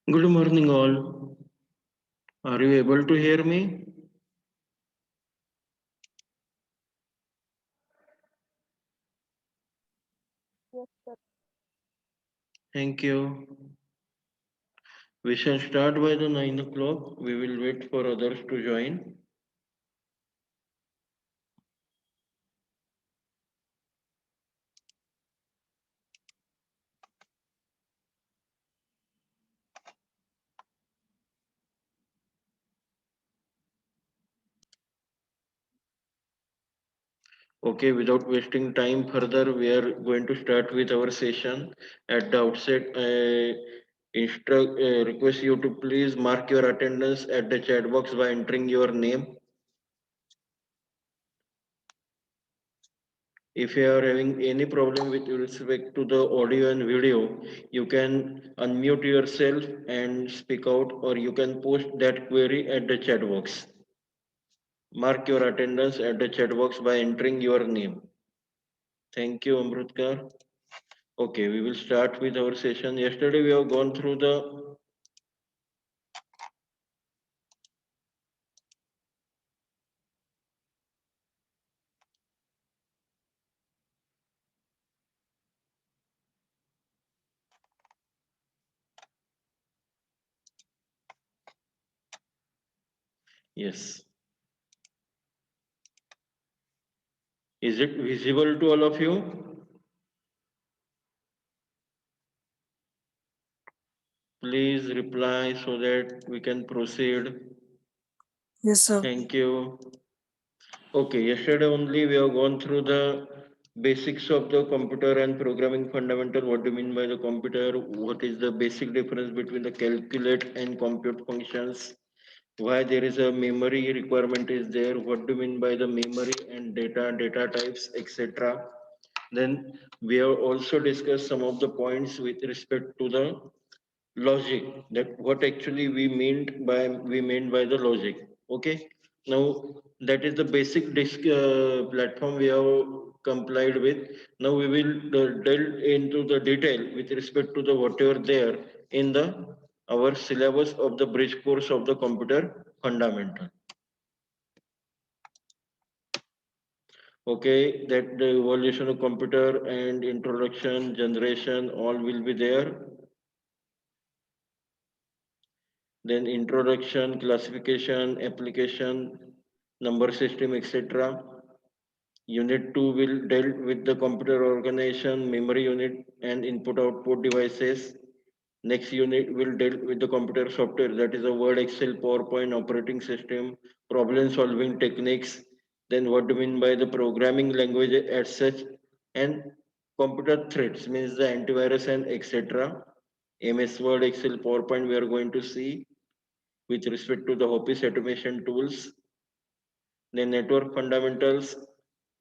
Good morning, all. Are you able to hear me? Yes, sir. Thank you. We shall start by the 9 o'clock. We will wait for others to join. Okay, without wasting time further, we are going to start with our session. At the outset, I request you to please mark your attendance at the chat box by entering your name. If you are having any problem with respect to the audio and video, you can unmute yourself and speak out, or you can post that query at the chat box. Mark your attendance at the chat box by entering your name. Thank you, Amrutkar. Okay, we will start with our session. Yesterday we have gone through the yes. Is it visible to all of you? Please reply so that we can proceed. Yes, sir. Thank you. Okay, yesterday only we have gone through the basics of the computer and programming fundamental. What do you mean by the computer? What is the basic difference between the calculate and compute functions? Why there is a memory requirement is there? What do you mean by the memory and data types, etc. Then we have also discussed some of the points with respect to the logic, that what actually we mean by the logic. Okay, now that is the basic platform we have complied with. Now we will delve into the detail with respect to the whatever there in the our syllabus of the bridge course of the computer fundamental. Okay, that the evolution of computer and introduction generation all will be there. Then introduction, classification, application, number system, etc. Unit 2 will deal with the computer organization, memory unit, and input output devices. Next unit will deal with the computer software, that is a Word, Excel, PowerPoint, operating system, problem solving techniques. Then what do you mean by the programming language as such, and computer threats means the antivirus and etc. MS Word, Excel, PowerPoint we are going to see with respect to the Office automation tools. Then network fundamentals,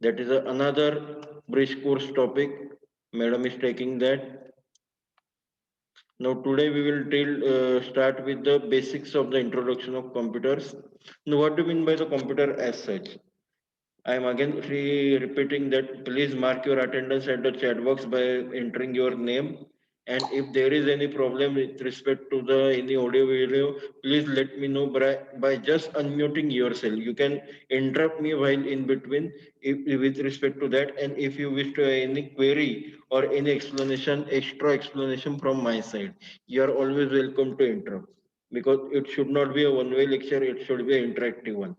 that is another bridge course topic. Madam is taking that. Now today we will start with the basics of the introduction of computers. Now what do you mean by the computer as such? I am again repeating that please mark your attendance at the chat box by entering your name. And if there is any problem with respect to the any audio video, please let me know by just unmuting yourself. You can interrupt me while in between with respect to that. And if you wish to any query or any explanation, extra explanation from my side, you are always welcome to interrupt, because it should not be a one-way lecture, it should be an interactive one.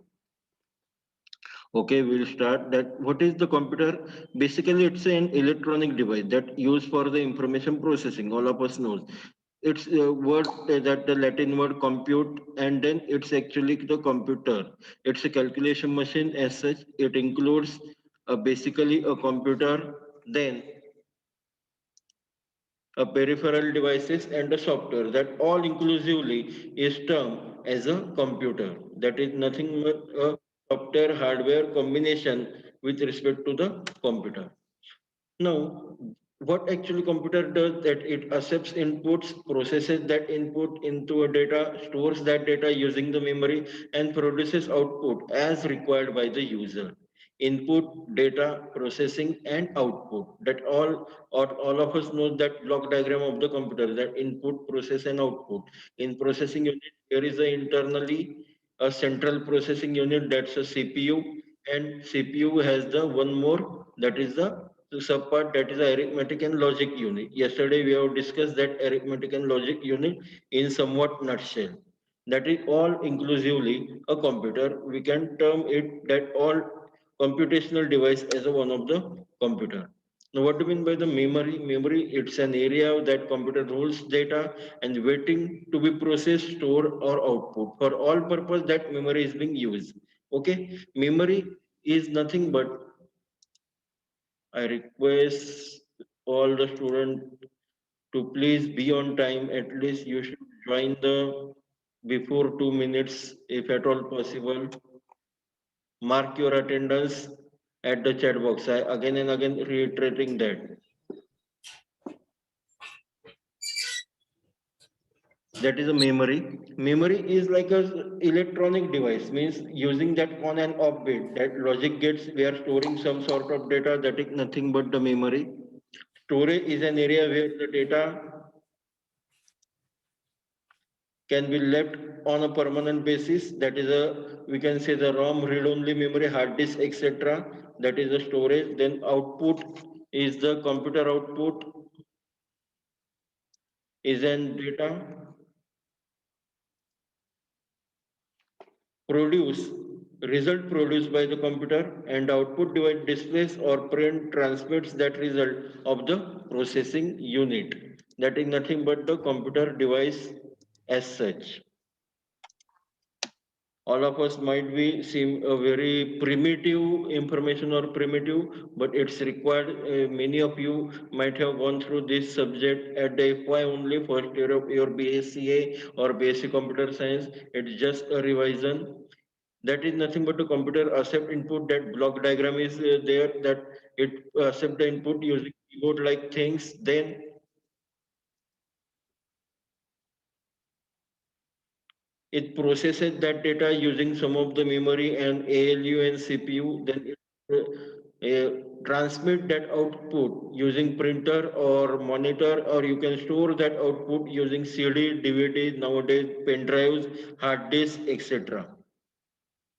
Okay, we'll start that. What is the computer? Basically, it's an electronic device that used for the information processing. All of us knows. it's a word that the Latin word compute, and then it's actually the computer. It's a calculation machine as such. It includes basically a computer, then a peripheral devices and a software that all inclusively is termed as a computer. That is nothing but a software hardware combination with respect to the computer. Now, what actually computer does that it accepts inputs, processes that input into a data, stores that data using the memory, and produces output as required by the user. Input, data, processing, and output. That all of us know that block diagram of the computer, that input, process, and output. In processing unit, there is a internally a central processing unit, that's a CPU, and CPU has the one more, that is the subpart, that is the arithmetic and logic unit. Yesterday we have discussed that arithmetic and logic unit in somewhat nutshell. That is all inclusively a computer. We can term it that all computational device as a one of the computer. Now, what do you mean by the memory? Memory, it's an area that computer holds data and waiting to be processed, stored, or output. For all purpose, that memory is being used. Okay, memory is nothing but, I request all the students to please be on time. At least you should join the before 2 minutes, if at all possible. Mark your attendance at the chat box. I again and again reiterating that. That is a memory. Memory is like a electronic device, means using that on and off bit. That logic gates, we are storing some sort of data, that is nothing but the memory. Storage is an area where the data can be left on a permanent basis. That is a, we can say the ROM, read-only memory, hard disk, etc. That is the storage. Then output is the computer output, is an data produce, result produced by the computer, and output device displays or print transmits that result of the processing unit. That is nothing but the computer device as such. All of us might be seem a very primitive information or primitive, but it's required. Many of you might have gone through this subject at the FY only, first year of your BSCA or basic computer science. It's just a revision. That is nothing but a computer accept input. That block diagram is there, that it accept the input using keyboard like things. Then it processes that data using some of the memory and ALU and CPU. Then transmit that output using printer or monitor, or you can store that output using CD, DVD, nowadays pen drives, hard disk, etc.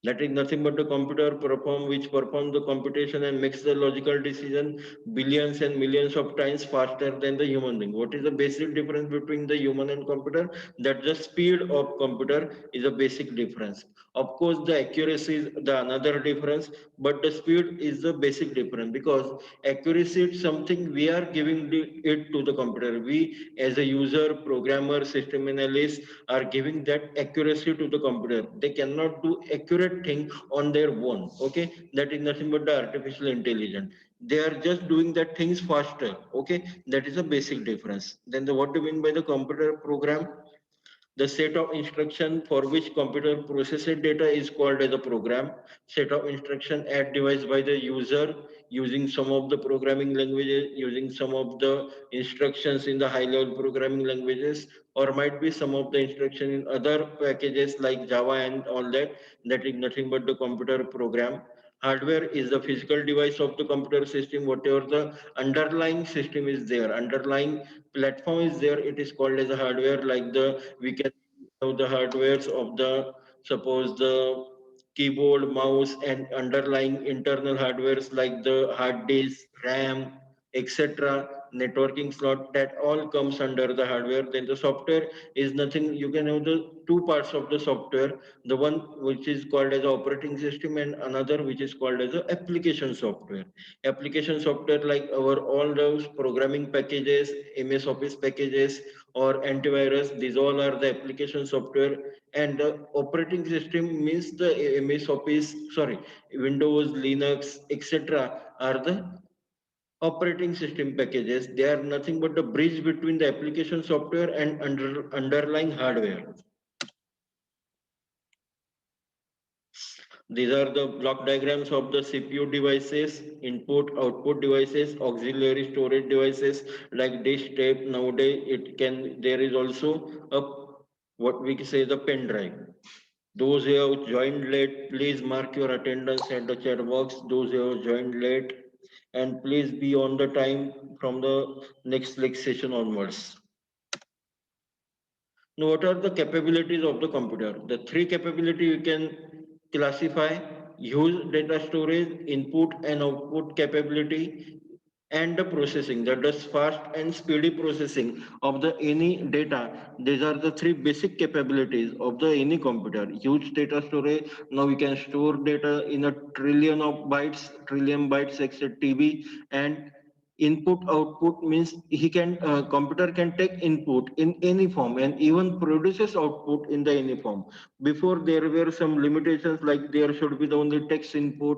That is nothing but the computer which performs the computation and makes the logical decision billions and millions of times faster than the human being. What is the basic difference between the human and computer? That the speed of computer is a basic difference. Of course, the accuracy is the another difference, but the speed is the basic difference, because accuracy is something we are giving it to the computer. We as a user, programmer, system analyst are giving that accuracy to the computer. They cannot do accurate thing on their own. Okay, that is nothing but the artificial intelligence. They are just doing that things faster. Okay, that is a basic difference. Then what do you mean by the computer program? The set of instruction for which computer processes data is called as a program. Set of instruction at device by the user using some of the programming languages, using some of the instructions in the high level programming languages, or might be some of the instruction in other packages like Java and all that. That is nothing but the computer program. Hardware is the physical device of the computer system, whatever the underlying system is there, underlying platform is there, it is called as a hardware. Like the, we can have the hardwares of the, suppose the keyboard, mouse, and underlying internal hardwares like the hard disk, RAM, etc., networking slot, that all comes under the hardware. Then the software is nothing, you can have the two parts of the software, the one which is called as operating system and another which is called as a application software. Application software like our all those programming packages, MS Office packages, or antivirus. These all are the application software, and the operating system means the MS Office, sorry, Windows, Linux, etc. are the operating system packages. They are nothing but the bridge between the application software and underlying hardware. These are the block diagrams of the CPU devices, input, output devices, auxiliary storage devices like disk, tape. Nowadays, there is also a, what we say, the pen drive. Those who have joined late, please mark your attendance at the chat box. Those who have joined late, and please be on the time from the next session onwards. Now, what are the capabilities of the computer? The three capability you can classify: huge data storage, input and output capability, and the processing, that is fast and speedy processing of the any data. These are the three basic capabilities of the any computer. Huge data storage, now we can store data in a trillion bytes etc TB. And input output means he can computer can take input in any form and even produces output in the any form. Before there were some limitations, like there should be the only text input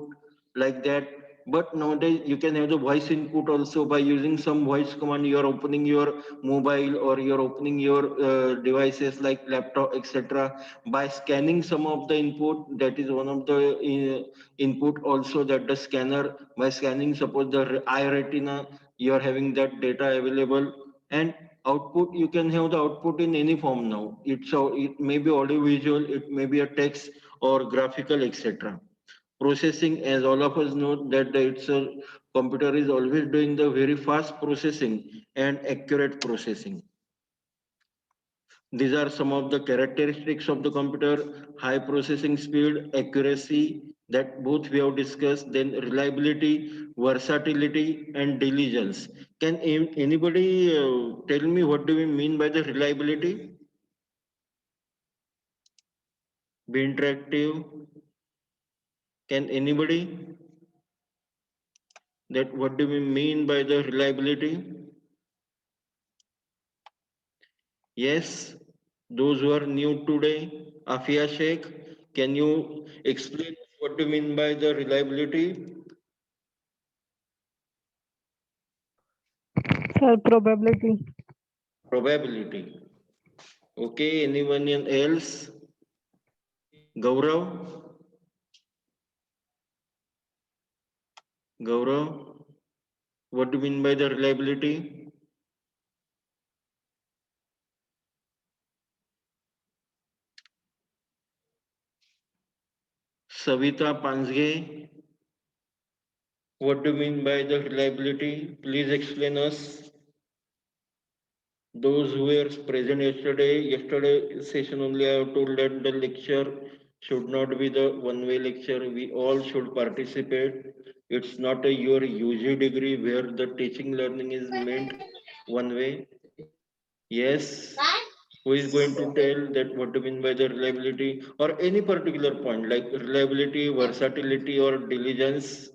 like that, but nowadays you can have the voice input also. By using some voice command, you are opening your mobile or you're opening your devices like laptop etc. By scanning some of the input, that is one of the input also, that the scanner, by scanning suppose the eye retina, you are having that data available. And output, you can have the output in any form now. It may be audio visual, it may be a text or graphical etc. Processing, as all of us know, that it's a computer is always doing the very fast processing and accurate processing. These are some of the characteristics of the computer: high processing speed, accuracy, that both we have discussed, then reliability, versatility, and diligence. Can anybody tell me what do we mean by the reliability? Be interactive. Can anybody, that what do we mean by the reliability? Yes, those who are new today, Afia Sheikh, can you explain what do you mean by the reliability? Sir, probability. Probability. Okay, anyone else? Gaurav? Gaurav, what do you mean by the reliability? Savita Pansge, what do you mean by the reliability? Please explain us. Those who were present yesterday session only, I have told that the lecture should not be the one-way lecture. We all should participate. It's not a your UG degree where the teaching learning is meant one way. Yes. Who is going to tell that what do you mean by the reliability or any particular point like reliability, versatility, or diligence?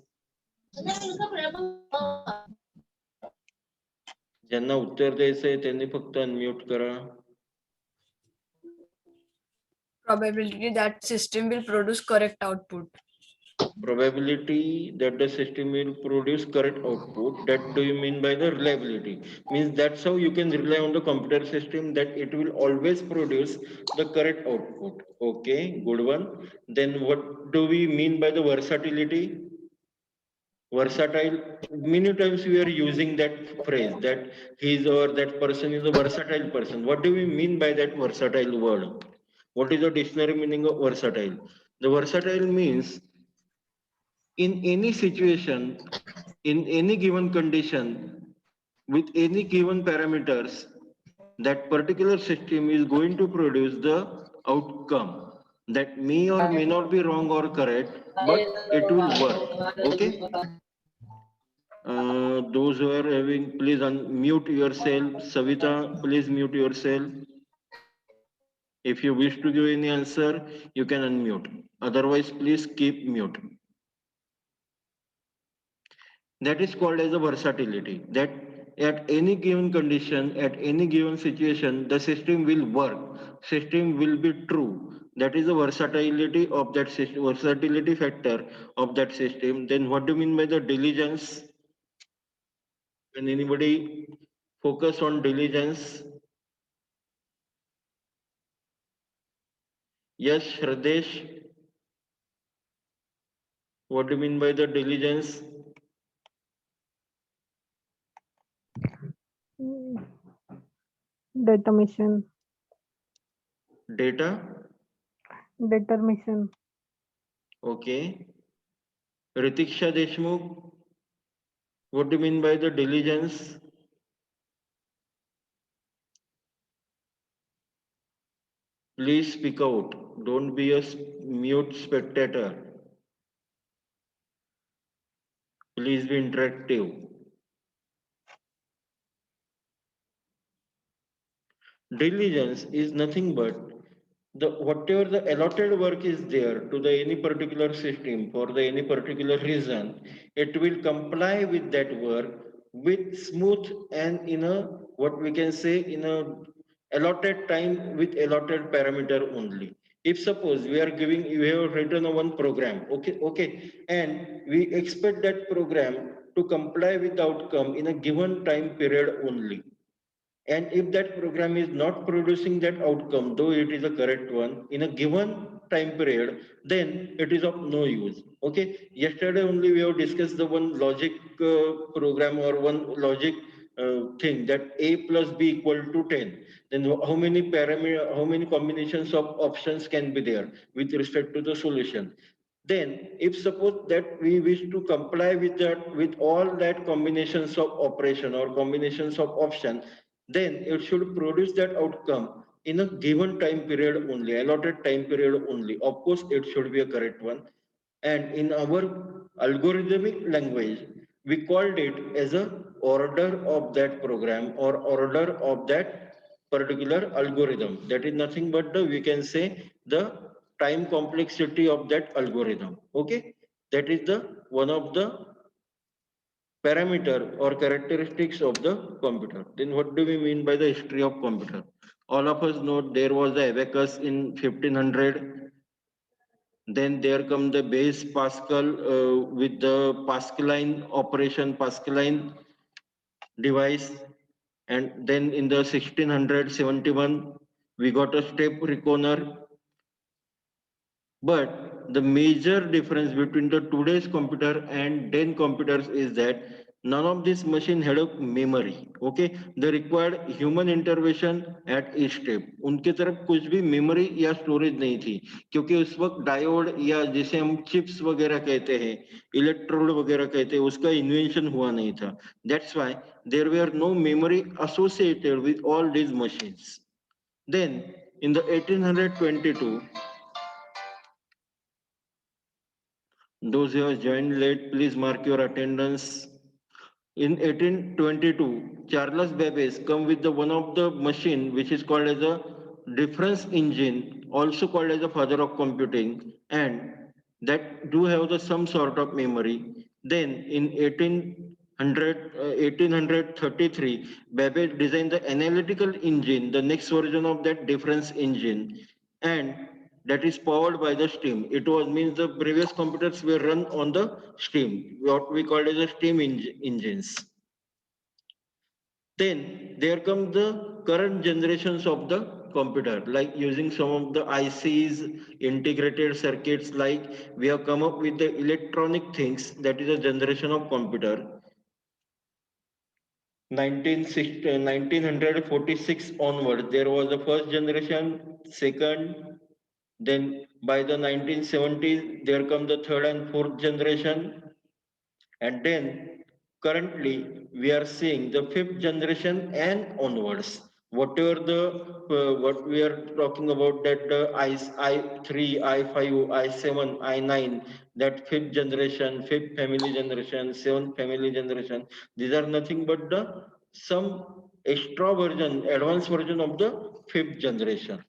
ज्यांना उत्तर द्यायचंय त्यांनी फक्त unmute करा. Probability that system will produce correct output. Probability that the system will produce correct output. That do you mean by the reliability? Means that's how you can rely on the computer system, that it will always produce the correct output. Okay, good one. Then what do we mean by the versatility? Versatile, many times we are using that phrase that he's or that person is a versatile person. What do we mean by that versatile word? What is the dictionary meaning of versatile? The versatile means in any situation, in any given condition, with any given parameters, that particular system is going to produce the outcome that may or may not be wrong or correct, but it will work. Okay. Those who are having, please unmute yourself. Savita, please mute yourself. If you wish to give any answer, you can unmute. Otherwise, please keep mute. That is called as a versatility. That at any given condition, at any given situation, the system will work. System will be true. That is the versatility of that system, versatility factor of that system. Then what do you mean by the diligence? Can anybody focus on diligence? Yes, Shradesh, what do you mean by the diligence? Determination. Data? Determination. Okay. Ritiksha Deshmukh, what do you mean by the diligence? Please speak out. Don't be a mute spectator. Please be interactive. Diligence is nothing but the whatever the allotted work is there to the any particular system for the any particular reason, it will comply with that work with smooth and in a what we can say in a allotted time with allotted parameter only. If suppose we are giving we have written a one program, okay, and we expect that program to comply with the outcome in a given time period only, and if that program is not producing that outcome, though it is a correct one, in a given time period, then it is of no use. Okay. Yesterday only we have discussed the one logic program or one logic thing that a plus b equal to 10. Then how many parameter, how many combinations of options can be there with respect to the solution? Then if suppose that we wish to comply with that with all that combinations of operation or combinations of option, then it should produce that outcome in a given time period only, allotted time period only. Of course, it should be a correct one. And in our algorithmic language, we called it as a order of that program or order of that particular algorithm. That is nothing but the, we can say, the time complexity of that algorithm. Okay. That is the one of the parameter or characteristics of the computer. Then what do we mean by the history of computer? All of us know there was the abacus in 1500. Then there come the base Pascal with the Pascaline operation, Pascaline device. And then in the 1671, we got a step reckoner. But the major difference between the today's computer and then computers is that none of this machine had a memory. Okay, they required human intervention at each step. उनके तरफ कुछ भी memory या storage नहीं थी, क्योंकि उस वक्त डायोड या जिसे हम चिप्स वगैरह कहते हैं, इलेक्ट्रोड वगैरह कहते हैं, उसका इन्वेंशन हुआ नहीं था. That's why there were no memory associated with all these machines. Then in the 1822, those who have joined late, please mark your attendance. In 1822, Charles Babbage come with the one of the machine which is called as a difference engine, also called as the father of computing, and that do have the some sort of memory. Then in 1833, Babbage designed the analytical engine, the next version of that difference engine, and that is powered by the steam. It was means the previous computers were run on the steam, what we call as the steam engines. Then there come the current generations of the computer, like using some of the ICs, integrated circuits, like we have come up with the electronic things, that is a generation of computer. 1946 onward, there was the first generation, second, then by the 1970s, there come the third and fourth generation. And then currently we are seeing the fifth generation and onwards. Whatever the what we are talking about, that the i3, i5, i7, i9, that fifth generation, fifth family generation, seventh family generation, these are nothing but the some extra version, advanced version of the fifth generation.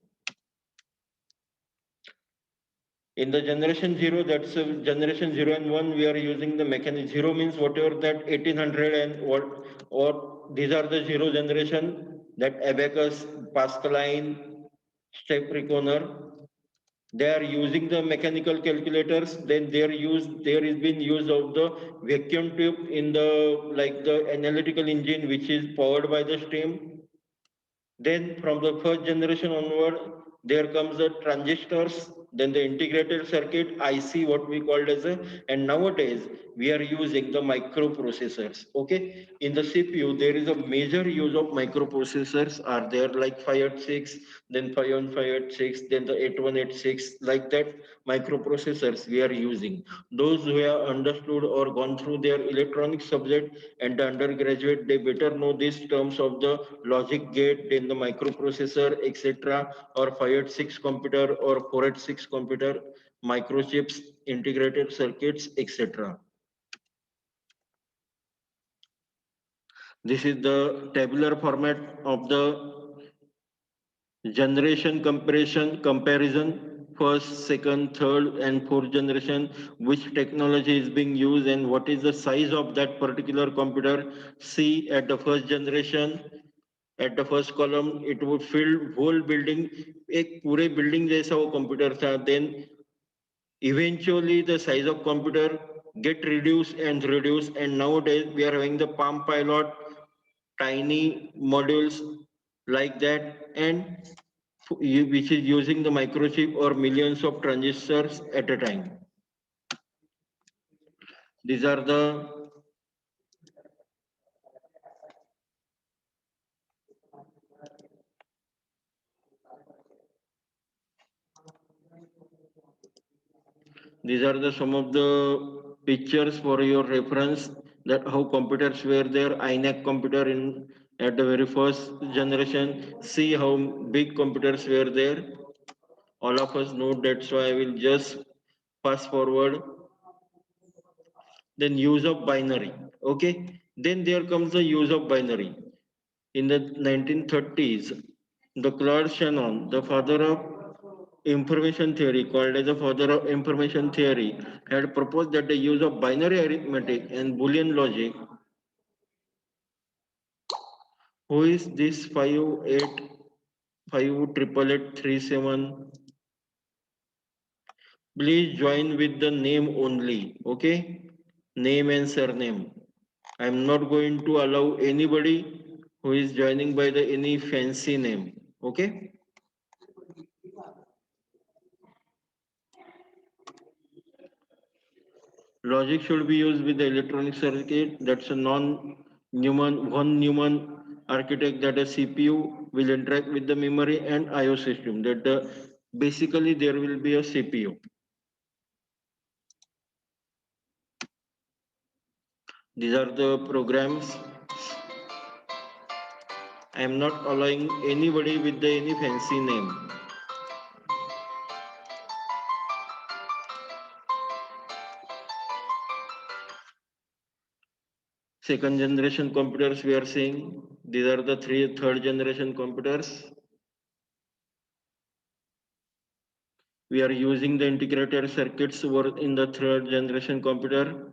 In the generation zero, that's generation 0 and 1, we are using the mechanic. Zero means whatever that 1800 and what or these are the zero generation, that abacus, pascaline, step reckoner. They are using the mechanical calculators. Then there is been use of the vacuum tube in the, like the analytical engine, which is powered by the steam. Then from the first generation onward, there comes the transistors, then the integrated circuit, IC, what we called as a, and nowadays we are using the microprocessors. Okay, in the CPU, there is a major use of microprocessors are there, like 586, then 51586, then the 8186, like that microprocessors we are using. Those who have understood or gone through their electronic subject and the undergraduate, they better know these terms of the logic gate, then the microprocessor, etc., or 586 computer or 486 computer, microchips, integrated circuits, etc. This is the tabular format of the generation comparison, first, second, third, and fourth generation, which technology is being used and what is the size of that particular computer. See, at the first generation, at the first column, it would fill whole building, एक पूरे building जैसा वो computer था. Then eventually the size of computer get reduced and reduced, and nowadays we are having the Palm Pilot, tiny modules like that, and which is using the microchip or millions of transistors at a time. These are the some of the pictures for your reference, that how computers were there. INAC computer in at the very first generation. See how big computers were there. All of us know, that's why I will just pass forward. Then use of binary. Okay, then there comes the use of binary. In the 1930s, the Claude Shannon, the father of information theory, called as the father of information theory, had proposed that the use of binary arithmetic and Boolean logic. Who is this 5858837? Please join with the name only, okay? Name and surname. I'm not going to allow anybody who is joining by the any fancy name, okay? Logic should be used with the electronic circuit. That's a non-Newman, one Newman architect, that a CPU will interact with the memory and IO system. That basically there will be a CPU. These are the programs. I am not allowing anybody with the any fancy name. Second generation computers we are seeing. These are the third generation computers. We are using the integrated circuits in the third generation computer.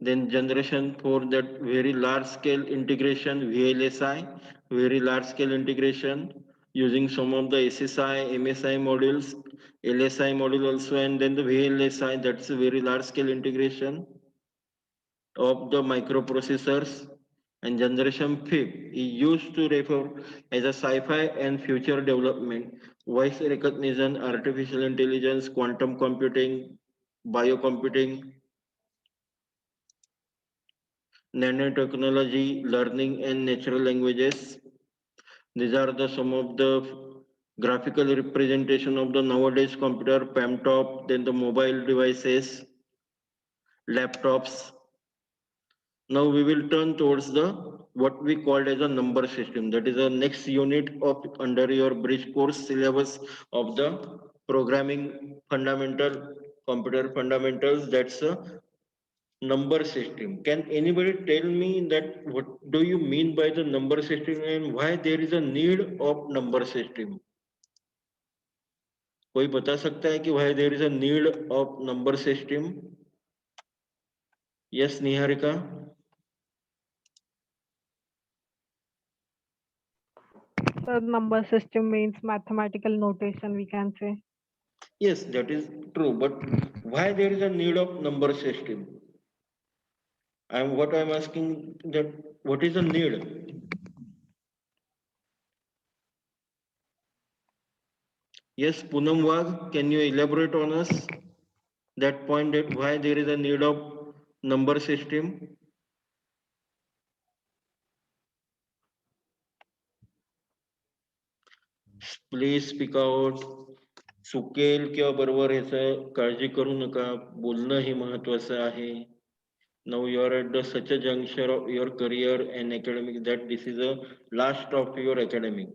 Then generation 4, that very large scale integration, VLSI, very large scale integration using some of the SSI, MSI modules, LSI module also, and then the VLSI, that's a very large scale integration of the microprocessors. And generation 5 is used to refer as a sci-fi and future development, voice recognition, artificial intelligence, quantum computing, biocomputing, nanotechnology, learning and natural languages. These are the some of the graphical representation of the nowadays computer, PAMTOP, then the mobile devices, laptops. Now we will turn towards the what we called as a number system. That is the next unit of under your bridge course syllabus of the programming fundamental, computer fundamentals. That's a number system. Can anybody tell me that what do you mean by the number system and why there is a need of number system? कोई बता सकता है कि why there is a need of number system? Yes, Niharika. So number system means mathematical notation, we can say. Yes, that is true. But why there is a need of number system? I'm asking that what is the need? Yes, Poonam Wagh, can you elaborate on us that point that why there is a need of number system? Please speak out. चुकेल किंवा बरोबर ह्याचं काळजी करू नका. बोलणं हे महत्वाचं आहे. Now you are at the such a juncture of your career and academic that this is a last of your academic.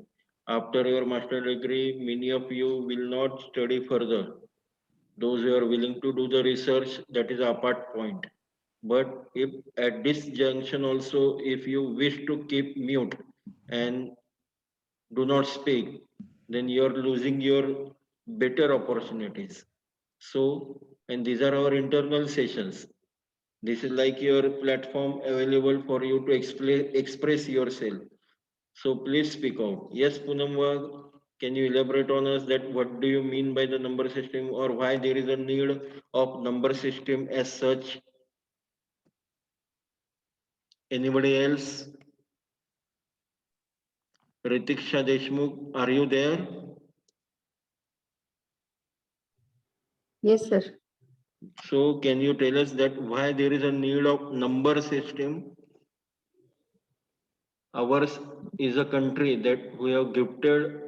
After your master degree, many of you will not study further. Those who are willing to do the research, that is a apart point. But if at this junction also, if you wish to keep mute and do not speak, then you're losing your better opportunities. So, and these are our internal sessions. This is like your platform available for you to express yourself. So please speak out. Yes, Poonam Wagh, can you elaborate on us that what do you mean by the number system or why there is a need of number system as such? Anybody else? Ritiksha Deshmukh, are you there? Yes, sir. So can you tell us that why there is a need of number system? Ours is a country that we have gifted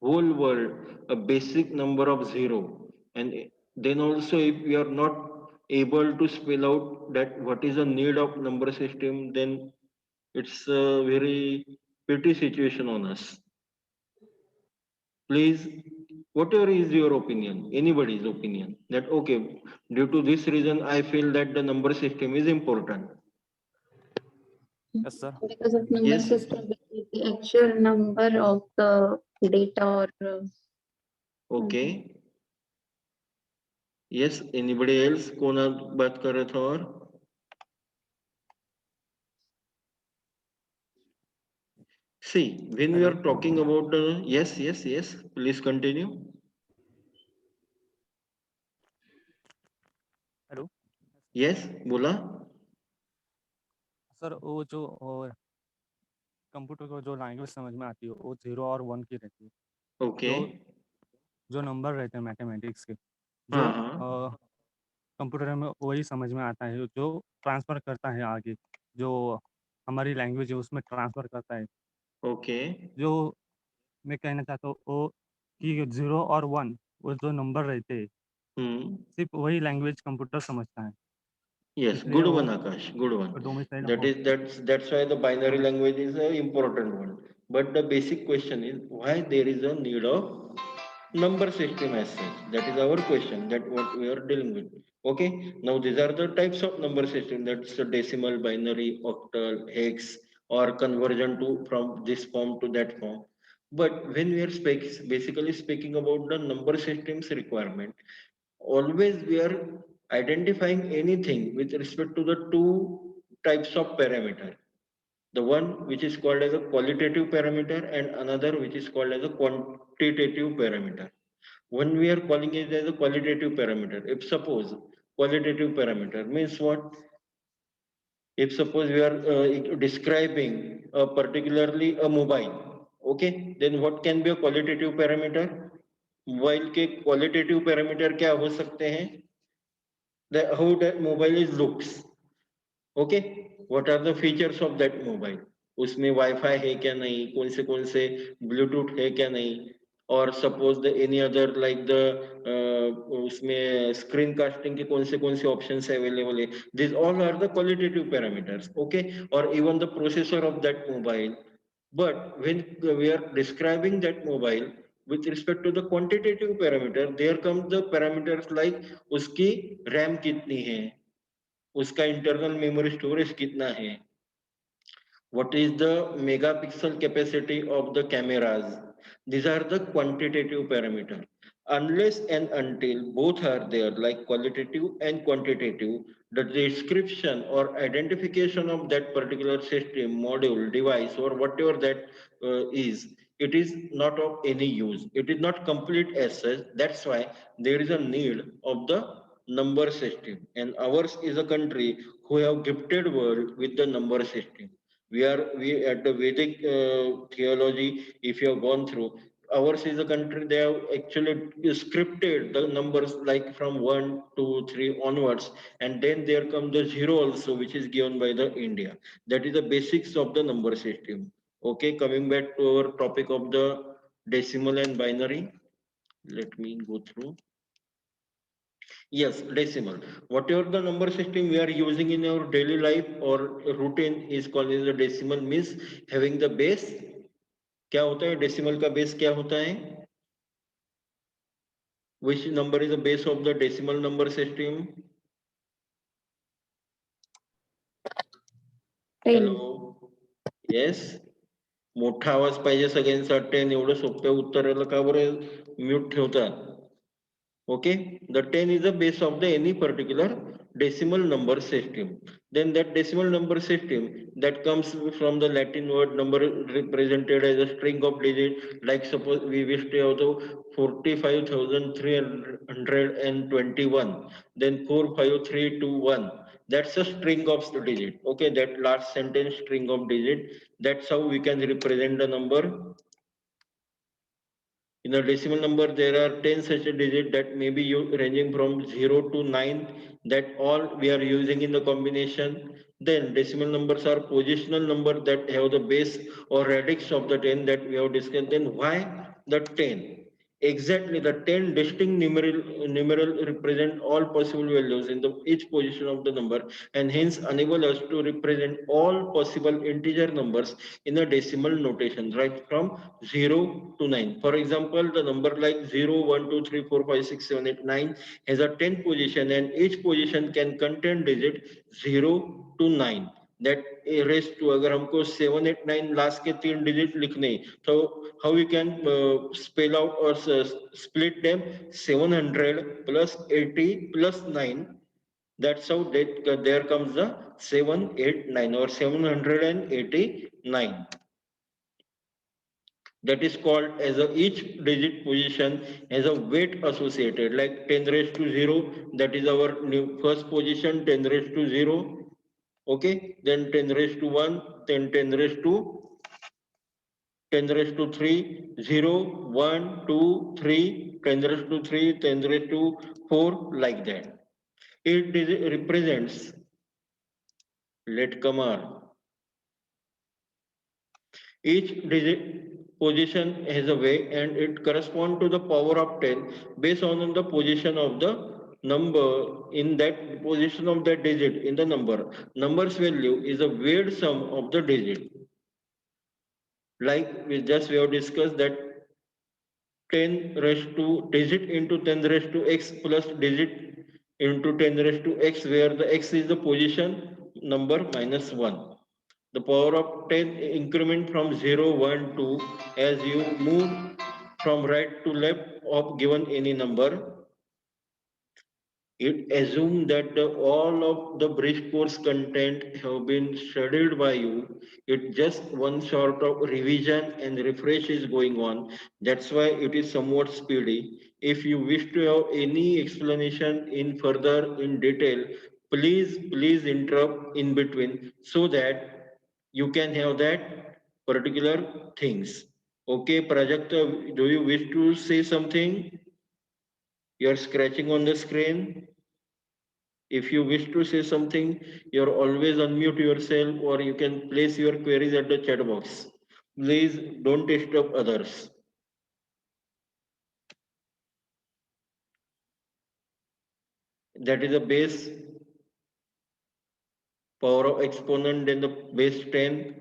whole world a basic number of zero. And then also if we are not able to spell out that what is the need of number system, then it's a very pity situation on us. Please, whatever is your opinion, anybody's opinion, that okay, due to this reason, I feel that the number system is important. Yes, sir. Because of number Yes. system, which is the actual number of the data or Okay. Yes, anybody else? कौन बात कर रहा था और? See, when we Hello. are talking about the yes, please continue. Hello Yes, बोला. Sir वो जो computer को जो लैंग्वेज समझ में आती है वो 0 और 1 की रहती है. Okay. जो नंबर रहते हैं मैथमेटिक्स के जो हाँ हाँ. कंप्यूटर में वही समझ में आता है जो ट्रांसफ़र करता है आगे जो हमारी लैंग्वेज है उसमें ट्रांसफ़र करता है. Okay. जो मैं कहना चाहता हूँ वो कि 0 और 1 वो जो नंबर रहते हैं सिर्फ वही लैंग्वेज कंप्यूटर समझता है. Yes, इसलिए good वो one, Akash. Good one. Domicile That's why the binary language is an important one. But the basic question is why there is a need of number system as such. That is our question. That what we are dealing with. Okay. Now these are the types of number system. That's a decimal, binary, octal, hex, or conversion to from this form to that form. But when we are basically speaking about the number systems requirement, always we are identifying anything with respect to the two types of parameter. The one which is called as a qualitative parameter and another which is called as a quantitative parameter. When we are calling it as a qualitative parameter, if suppose qualitative parameter means what? If suppose we are describing particularly a mobile, okay, then what can be a qualitative parameter? Mobile के qualitative parameter क्या हो सकते हैं? How that mobile is looks. Okay, what are the features of that mobile? उसमें wifi है क्या नहीं, कौन से ब्लूटूथ है क्या नहीं, और suppose the any other like the उसमें स्क्रीन कास्टिंग के कौन से ऑप्शंस अवेलेबल है. This all are the qualitative parameters. Okay, और even the processor of that mobile. But when we are describing that mobile with respect to the quantitative parameter, there comes the parameters like उसकी RAM कितनी है, उसका internal memory storage कितना है, what is the megapixel capacity of the cameras. These are the quantitative parameter. Unless and until both are there, like qualitative and quantitative, the description or identification of that particular system, module, device, or whatever that is it is not of any use. It is not complete as such. That's why there is a need of the number system. And ours is a country who have gifted world with the number system. We at the Vedic theology, if you have gone through, ours is a country they have actually scripted the numbers like from 1, 2, 3 onwards, and then there comes the zero also, which is given by the India. That is the basics of the number system. Okay, coming back to our topic of the decimal and binary. Let me go through. Yes, decimal. Whatever the number system we are using in our daily life or routine is called as a decimal, means having the base. क्या होता है decimal का base क्या होता है? Which number is the base of the decimal number system? 10. Hello. Yes. मोठा आवाज पाहिजे सगळ्यांसाठी आणि एवढं सोप्या उत्तराला का बरं म्यूट ठेवतात? Okay, the 10 is the base of the any particular decimal number system. Then that decimal number system that comes from the Latin word number represented as a string of digits. Like suppose we wish to have the 45,321, then 45321. That's a string of digit. Okay, that last sentence string of digit. That's how we can represent the number. In a decimal number, there are 10 such a digit that may be ranging from 0 to 9, that all we are using in the combination. Then decimal numbers are positional number that have the base or radix of the 10 that we have discussed. Then why the 10? Exactly, the 10 distinct numeral represent all possible values in each position of the number, and hence enable us to represent all possible integer numbers in a decimal notation, right from 0 to 9. For example, the number like 0, 1, 2, 3, 4, 5, 6, 7, 8, 9 has a 10 position, and each position can contain digit 0 to 9. That raise to अगर हमको 7, 8, 9 last के 3 digit लिखने, तो how we can spell out or split them? 700 plus 80 plus 9. That's how there comes the 789 or 789. That is called as each digit position has a weight associated, like 10 raised to 0, that is our first position, 10 raised to 0. Okay, then 10 raised to 1, then 10 raised to 3, 0, 1, 2, 3, 10 raised to 3, 10 raised to 4, like that. It represents, let come on. Each digit position has a weight and it corresponds to the power of 10 based on the position of the number in that position of that digit in the number. Number's value is a weighted sum of the digit. Like we have discussed that 10 raised to digit into 10 raised to x plus digit into 10 raised to x, where the x is the position number minus 1. The power of 10 increment from 0, 1, 2 as you move from right to left of given any number. It assumes that all of the brief course content have been studied by you. It just one sort of revision and refresh is going on. That's why it is somewhat speedy. If you wish to have any explanation in further in detail, please interrupt in between so that you can have that particular things. Okay, Prajakta, do you wish to say something? You're scratching on the screen. If you wish to say something, you're always unmute yourself, or you can place your queries at the chat box. Please don't disturb others. That is the base power of exponent, then the base 10.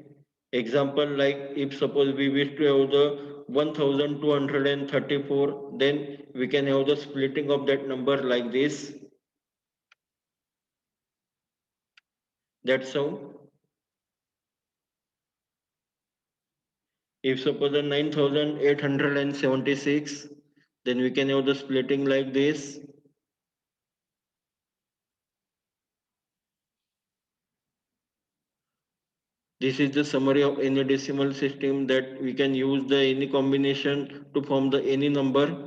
Example, like if suppose we wish to have the 1234, then we can have the splitting of that number like this. That's how. If suppose the 9876, then we can have the splitting like this. This is the summary of any decimal system that we can use the any combination to form the any number.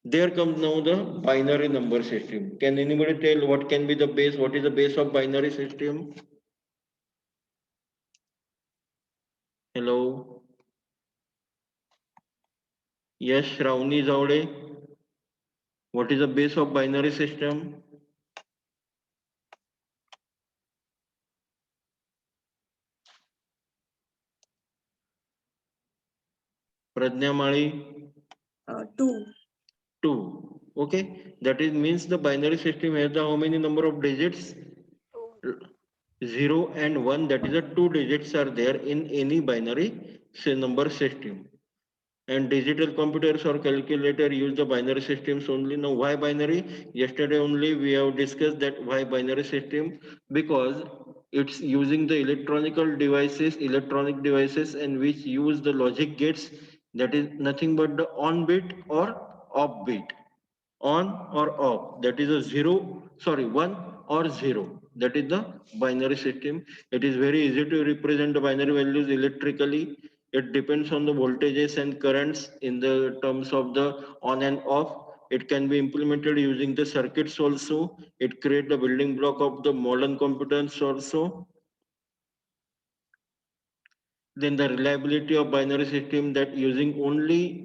There comes now the binary number system. Can anybody tell what can be the base? What is the base of binary system? Hello. Yes, Shravani Zavde. What is the base of binary system? Pradnya Mali. 2. 2. Okay, that is means the binary system has the how many number of digits? 0 and 1, that is the 2 digits are there in any binary number system. And digital computers or calculator use the binary systems only. Now why binary? Yesterday only we have discussed that why binary system, because it's using the electronic devices and which use the logic gates, that is nothing but the on bit or off bit, on or off, that is a 1 or 0, that is the binary system. It is very easy to represent the binary values electrically. It depends on the voltages and currents in the terms of the on and off. It can be implemented using the circuits also. It creates the building block of the modern computers also. Then the reliability of binary system, that using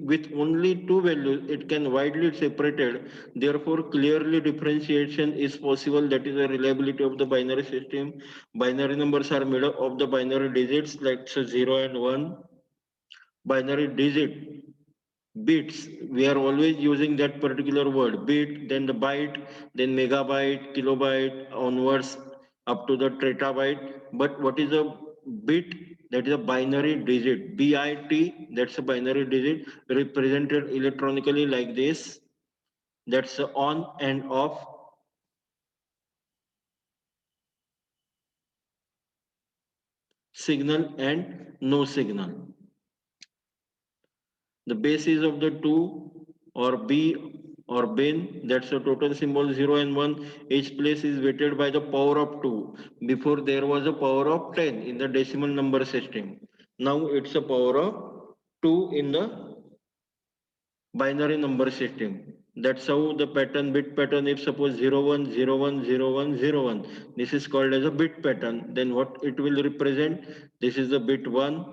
with only 2 values, it can widely separated. Therefore, clearly differentiation is possible. That is the reliability of the binary system. Binary numbers are made up of the binary digits like 0 and 1. Binary digit bits, we are always using that particular word bit, then the byte, then megabyte, kilobyte onwards up to the terabyte. But what is a bit? That is a binary digit, bit, that's a binary digit represented electronically like this. That's a on and off. Signal and no signal. The basis of the 2 or B or bin, that's the total symbol 0 and 1. Each place is weighted by the power of 2. Before there was a power of 10 in the decimal number system. Now it's a power of 2 in the binary number system. That's how the pattern, bit pattern, if suppose 0 1 0 1 0 1 0 1, this is called as a bit pattern. Then what it will represent? This is the bit 1.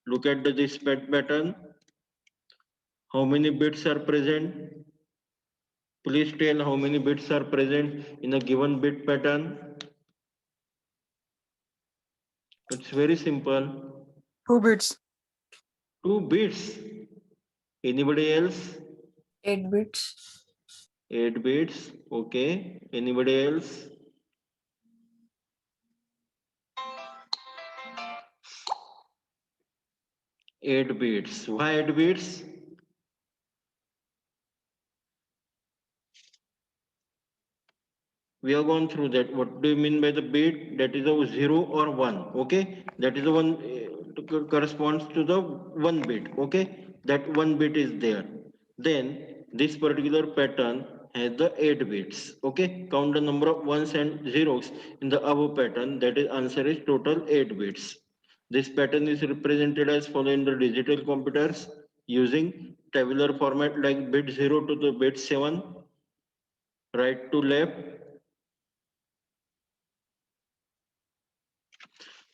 Look at this pattern. How many bits are present? Please tell how many bits are present in a given bit pattern. It's very simple. 2 bits. 2 bits. Anybody else? 8 bits. 8 bits. Okay. Anybody else? Eight bits. Why 8 bits? We have gone through that. What do you mean by the bit? That is a 0 or 1. Okay. That is the one corresponds to the 1 bit. Okay. That 1 bit is there. Then this particular pattern has the 8 bits. Okay. Count the number of ones and zeros in the above pattern. That is answer is total 8 bits. This pattern is represented as following the digital computers using tabular format like bit 0 to the bit 7, right to left.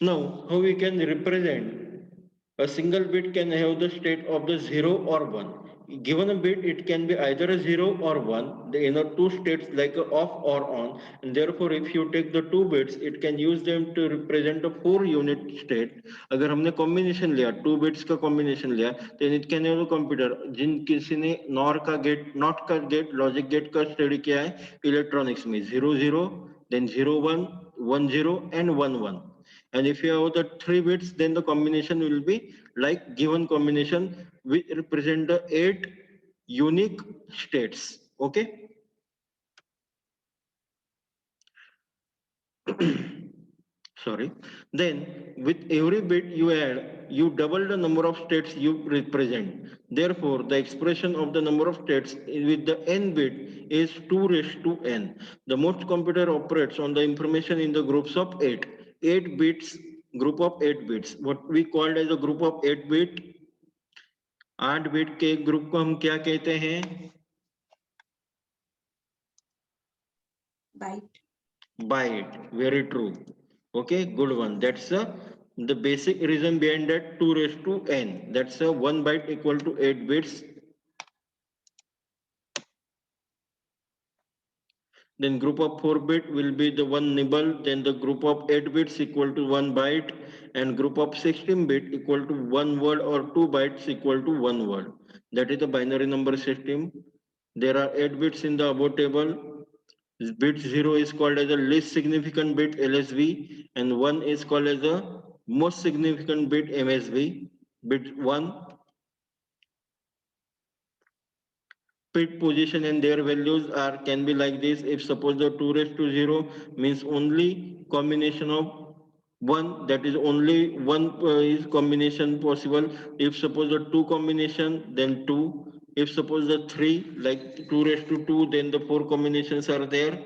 Now, how we can represent a single bit can have the state of the 0 or 1. Given a bit, it can be either a 0 or 1. The two states like a off or on. And therefore, if you take the 2 bits, it can use them to represent a 4-unit state. अगर हमने combination लिया, 2 bits का combination लिया, then it can have a computer. जिन किसी ने NOR का gate, NOT का gate, logic gate का study किया है, electronics में 0 0, then 0 1, 1 0, and 1 1. And if you have the 3 bits, then the combination will be like given combination which represent the 8 unique states. Okay. Sorry. Then with every bit you add, you double the number of states you represent. Therefore, the expression of the number of states with the n bit is 2 raised to n. The most computer operates on the information in the groups of 8. 8 bits, group of 8 bits. What we called as a group of 8 bit. 8 bit के group को हम क्या कहते हैं? Byte. Byte. Very true. Okay, good one. That's the basic reason behind that 2 raised to n. That's a 1 byte equal to 8 bits. Then group of 4 bit will be the 1 nibble, then the group of 8 bits equal to 1 byte, and group of 16 bit equal to 1 word or 2 bytes equal to 1 word. That is the binary number system. There are 8 bits in the above table. Bit 0 is called as the least significant bit LSB, and 1 is called as the most significant bit MSB. Bit 1, bit position and their values are can be like this. If suppose the 2 raised to 0 means only combination of 1, that is only one is combination possible. If suppose the 2 combination, then 2. If suppose the 3, like 2 raised to 2, then the 4 combinations are there.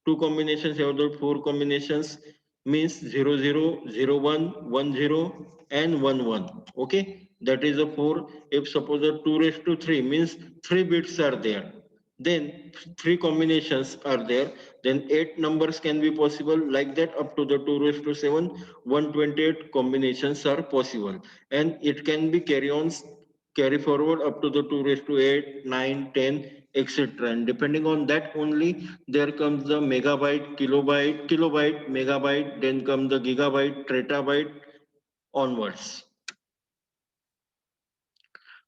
2 combinations have the 4 combinations, means 0 0 0 1 1 0 and 1 1. Okay, that is a 4. If suppose the 2 raised to 3 means 3 bits are there, then 3 combinations are there, then 8 numbers can be possible. Like that, up to the 2 raised to 7, 128 combinations are possible, and it can be carry forward up to the 2 raised to 8, 9, 10, etc. And depending on that only, there comes the megabyte, kilobyte, megabyte, then come the gigabyte, terabyte onwards.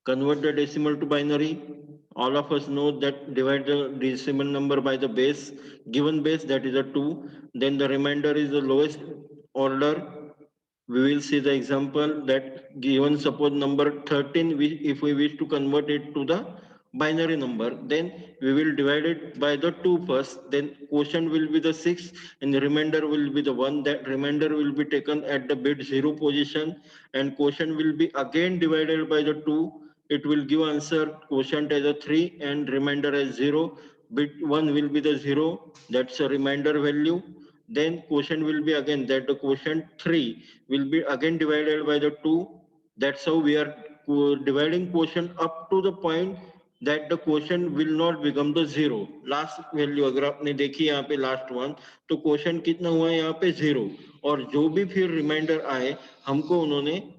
Convert the decimal to binary. All of us know that divide the decimal number by the base, given base, that is a 2. Then the remainder is the lowest order. We will see the example that given suppose number 13, if we wish to convert it to the binary number, then we will divide it by the 2 first, then quotient will be the 6 and the remainder will be the 1. That remainder will be taken at the bit 0 position, and quotient will be again divided by the 2. It will give answer quotient as a 3 and remainder as 0. Bit 1 will be the 0, that's a remainder value. Then quotient will be again that the quotient 3 will be again divided by the 2. That's how we are dividing quotient up to the point that the quotient will not become the 0. Last value अगर आपने देखी यहाँ पे last one, तो quotient कितना हुआ यहाँ पे 0, और जो भी फिर रिमाइंडर आए हमको उन्होंने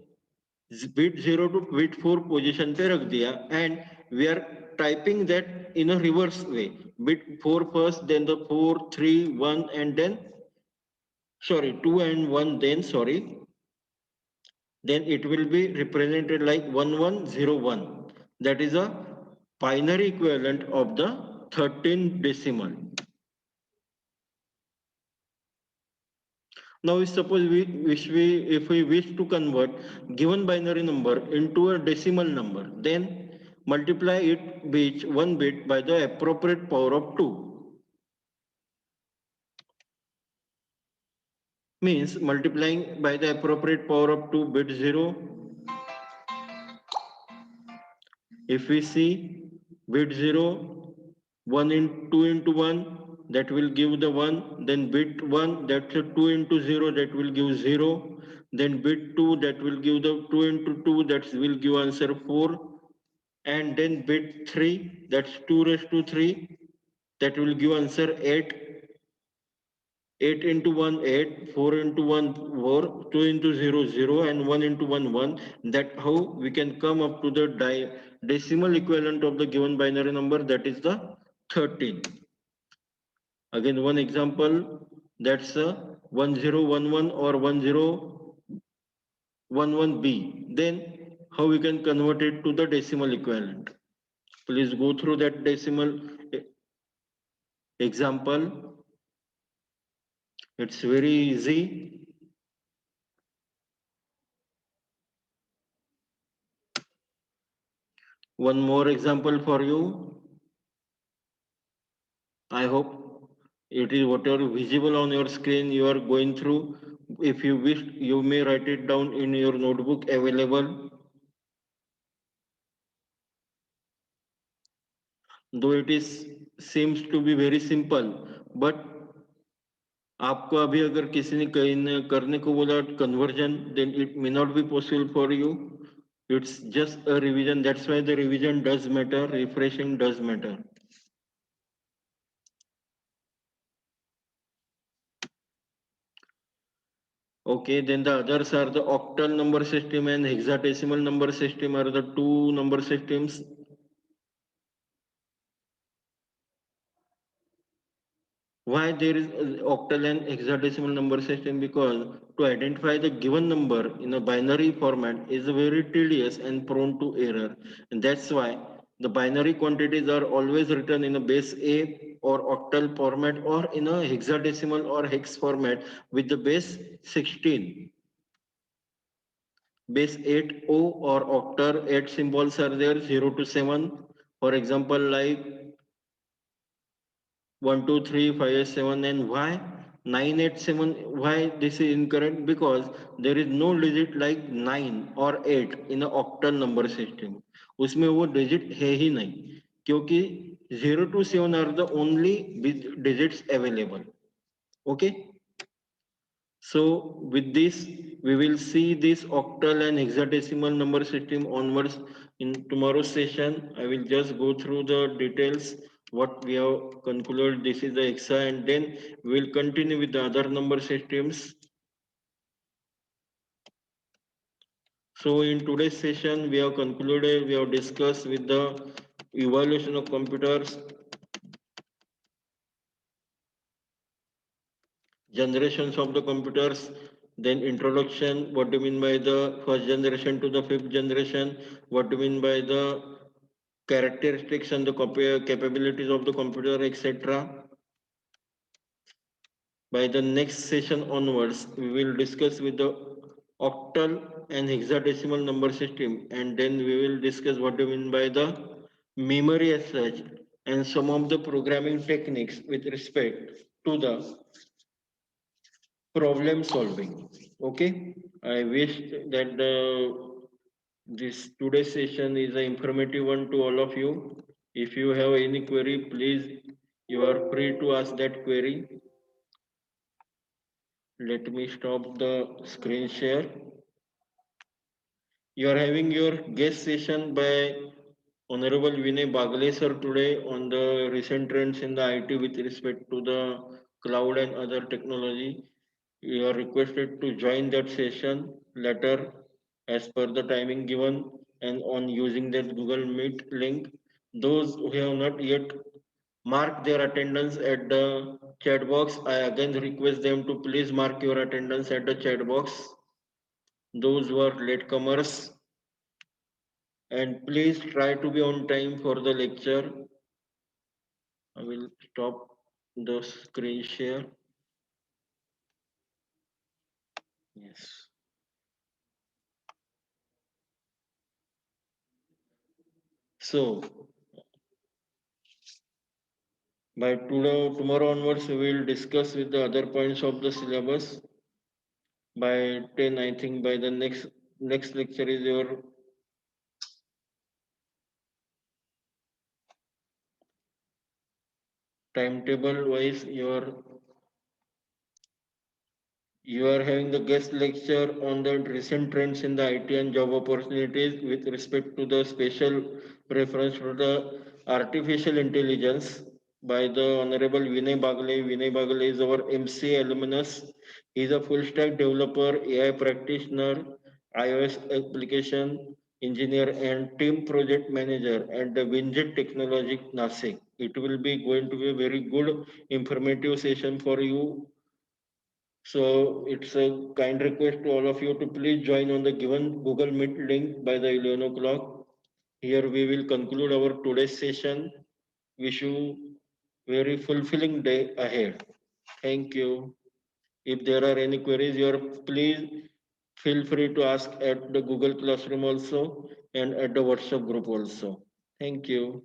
bit 0 to bit 4 position पे रख दिया, and we are typing that in a reverse way. Bit 4 first, then the 4, 3, 1, and then 2 and 1, then it will be represented like 1101. That is a binary equivalent of the 13 decimal. Now suppose if we wish to convert given binary number into a decimal number, then multiply it one bit by the appropriate power of 2. Means multiplying by the appropriate power of 2 bit 0. If we see bit 0, 1 into 2 into 1, that will give the 1. Then bit 1, that's a 2 into 0, that will give 0. Then bit 2, that will give the 2 into 2, that will give answer 4. And then bit 3, that's 2 raised to 3, that will give answer 8. 8 into 1, 8, 4 into 1, 4, 2 into 0, 0, and 1 into 1, 1. That's how we can come up to the decimal equivalent of the given binary number, that is the 13. Again, one example, that's 1011 or 1011B. Then how we can convert it to the decimal equivalent? Please go through that decimal example. It's very easy. One more example for you. I hope it is whatever visible on your screen you are going through. If you wish, you may write it down in your notebook available. Though it seems to be very simple, but आपको अभी अगर किसी ने कहीं करने को बोला conversion, then it may not be possible for you. It's just a revision. That's why the revision does matter. Refreshing does matter. Okay, then the others are the octal number system and hexadecimal number system are the two number systems. Why there is octal and hexadecimal number system? Because to identify the given number in a binary format is very tedious and prone to error. And that's why the binary quantities are always written in a base A or octal format or in a hexadecimal or hex format with the base 16. Base 8O or octal 8 symbols are there 0 to 7. For example, like 1, 2, 3, 5, 7, and why 9, 8, 7? Why this is incorrect? Because there is no digit like 9 or 8 in an octal number system. उसमें वो digit है ही नहीं, क्योंकि 0 to 7 are the only digits available. Okay. So with this, we will see this octal and hexadecimal number system onwards in tomorrow's session. I will just go through the details, what we have concluded. This is the hexa, and then we will continue with the other number systems. So in today's session, we have concluded, we have discussed with the evaluation of computers, generations of the computers, then introduction, what do you mean by the first generation to the fifth generation, what do you mean by the characteristics and the capabilities of the computer, etc. By the next session onwards, we will discuss with the octal and hexadecimal number system, and then we will discuss what do you mean by the memory as such and some of the programming techniques with respect to the problem solving. Okay, I wish that this today's session is an informative one to all of you. If you have any query, please, you are free to ask that query. Let me stop the screen share. You are having your guest session by Honorable Vinay Bagle sir today on the recent trends in the IT with respect to the cloud and other technology. You are requested to join that session later as per the timing given and on using that Google Meet link. Those who have not yet marked their attendance at the chat box, I again request them to please mark your attendance at the chat box. Those who are latecomers, and please try to be on time for the lecture. I will stop the screen share. Yes. So by tomorrow onwards, we will discuss with the other points of the syllabus. By 10, I think by the next lecture is your timetable wise. You are having the guest lecture on the recent trends in the IT and job opportunities with respect to the special reference to the artificial intelligence by the Honorable Vinay Bagle. Vinay Bagle is our MCA alumnus. He is a full stack developer, AI practitioner, iOS application engineer, and team project manager at the Winjet Technology Nasik. It will be going to be a very good informative session for you. So it's a kind request to all of you to please join on the given Google Meet link by the 11 o'clock. Here we will conclude our today's session. Wish you very fulfilling day ahead. Thank you. If there are any queries, please feel free to ask at the Google Classroom also and at the WhatsApp group also. Thank you.